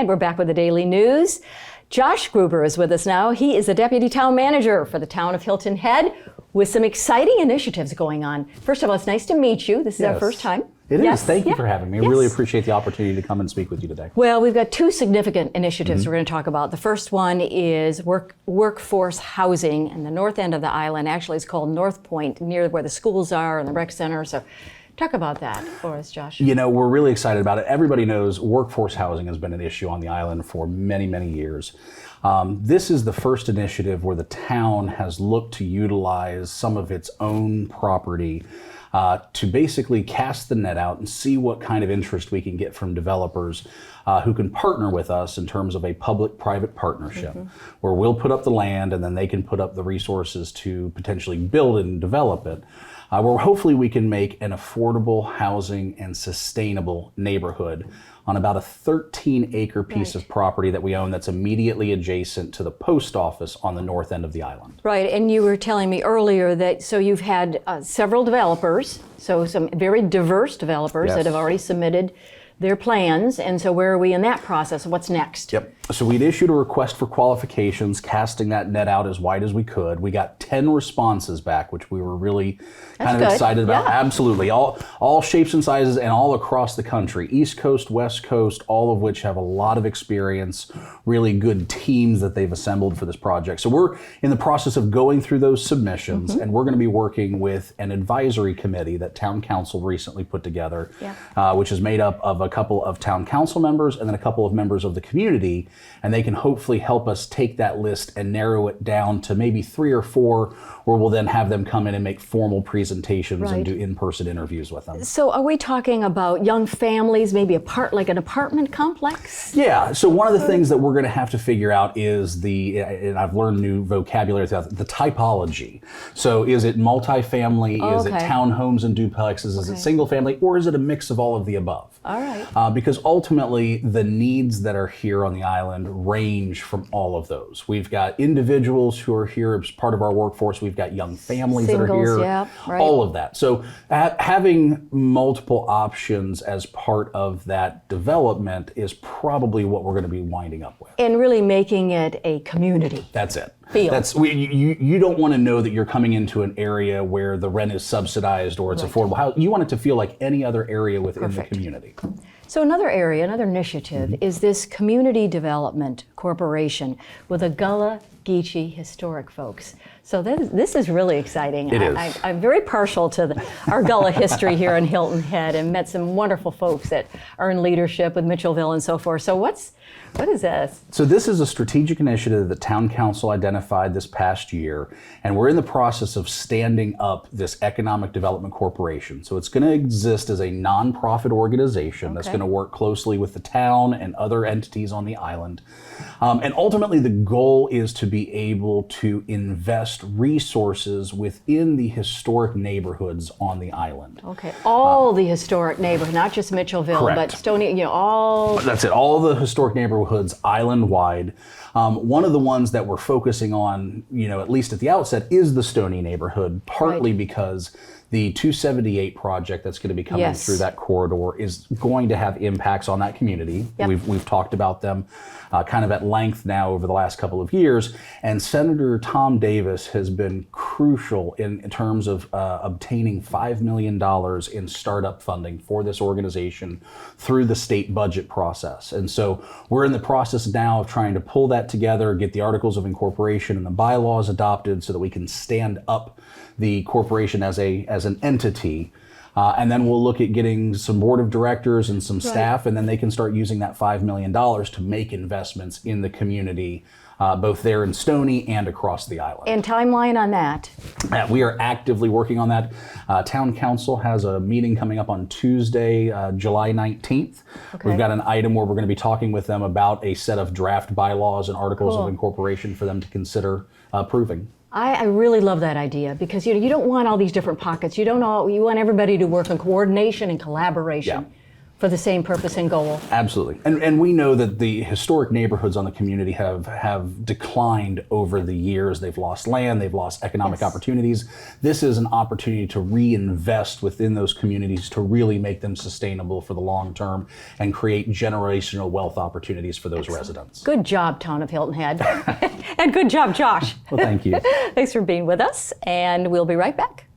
And we're back with the Daily News. Josh Gruber is with us now. He is the Deputy Town Manager for the town of Hilton Head with some exciting initiatives going on. First of all, it's nice to meet you. This is our first time. It is. Thank you for having me. I really appreciate the opportunity to come and speak with you today. Well, we've got two significant initiatives we're going to talk about. The first one is workforce housing in the north end of the island. Actually, it's called Northpointe, near where the schools are and the rec center. So talk about that for us, Josh. You know, we're really excited about it. Everybody knows workforce housing has been an issue on the island for many, many years. This is the first initiative where the town has looked to utilize some of its own property to basically cast the net out and see what kind of interest we can get from developers who can partner with us in terms of a public-private partnership, where we'll put up the land and then they can put up the resources to potentially build and develop it. Where hopefully we can make an affordable housing and sustainable neighborhood on about a 13-acre piece of property that we own that's immediately adjacent to the post office on the north end of the island. Right, and you were telling me earlier that so you've had several developers, so some very diverse developers that have already submitted their plans, and so where are we in that process? What's next? Yep. So we'd issued a request for qualifications, casting that net out as wide as we could. We got 10 responses back, which we were really kind of excited about. Yeah. Absolutely. All shapes and sizes and all across the country. East Coast, West Coast, all of which have a lot of experience, really good teams that they've assembled for this project. So we're in the process of going through those submissions, and we're going to be working with an advisory committee that Town Council recently put together, which is made up of a couple of Town Council members and then a couple of members of the community. And they can hopefully help us take that list and narrow it down to maybe 3 or 4, where we'll then have them come in and make formal presentations and do in-person interviews with them. So are we talking about young families, maybe like an apartment complex? Yeah, so one of the things that we're going to have to figure out is and I've learned new vocabulary, the typology. So is it multifamily, is it townhomes and duplexes, is it single family, or is it a mix of all of the above? All right. Because ultimately the needs that are here on the island range from all of those. We've got individuals who are here as part of our workforce. We've got young families that are here, all of that. So having multiple options as part of that development is probably what we're going to be winding up with. And really making it a community. That's it. Feel. You don't want to know that you're coming into an area where the rent is subsidized or it's affordable. You want it to feel like any other area within the community. So another initiative is this Community Development Corporation with the Gullah, Geechee historic folks. So this is really exciting. It is. I'm very partial to our Gullah history here in Hilton Head and met some wonderful folks that are in leadership with Mitchellville and so forth. So what is this? So this is a strategic initiative that Town Council identified this past year, and we're in the process of standing up this Economic Development Corporation. So it's going to exist as a nonprofit organization that's going to work closely with the town and other entities on the island. And ultimately the goal is to be able to invest resources within the historic neighborhoods on the island. Okay, all the historic neighborhoods, not just Mitchellville, but Stoney, all... That's it, all the historic neighborhoods island-wide. One of the ones that we're focusing on, at least at the outset, is the Stoney neighborhood, partly because the 278 project that's going to be coming through that corridor is going to have impacts on that community. We've talked about them kind of at length now over the last couple of years, and Senator Tom Davis has been crucial in terms of obtaining $5 million in startup funding for this organization through the state budget process. And so we're in the process now of trying to pull that together, get the articles of incorporation and the bylaws adopted so that we can stand up the corporation as an entity, and then we'll look at getting some board of directors and some staff, and then they can start using that $5 million to make investments in the community, both there in Stoney and across the island. And timeline on that? We are actively working on that. Town Council has a meeting coming up on Tuesday, July 19th. We've got an item where we're going to be talking with them about a set of draft bylaws and articles of incorporation for them to consider approving. I really love that idea because you don't want all these different pockets. You want everybody to work in coordination and collaboration For the same purpose and goal. Absolutely. And we know that the historic neighborhoods on the community have declined over the years. They've lost land, they've lost economic opportunities. This is an opportunity to reinvest within those communities to really make them sustainable for the long term and create generational wealth opportunities for those residents. Good job, Town of Hilton Head. And good job, Josh. Well, thank you. Thanks for being with us, and we'll be right back.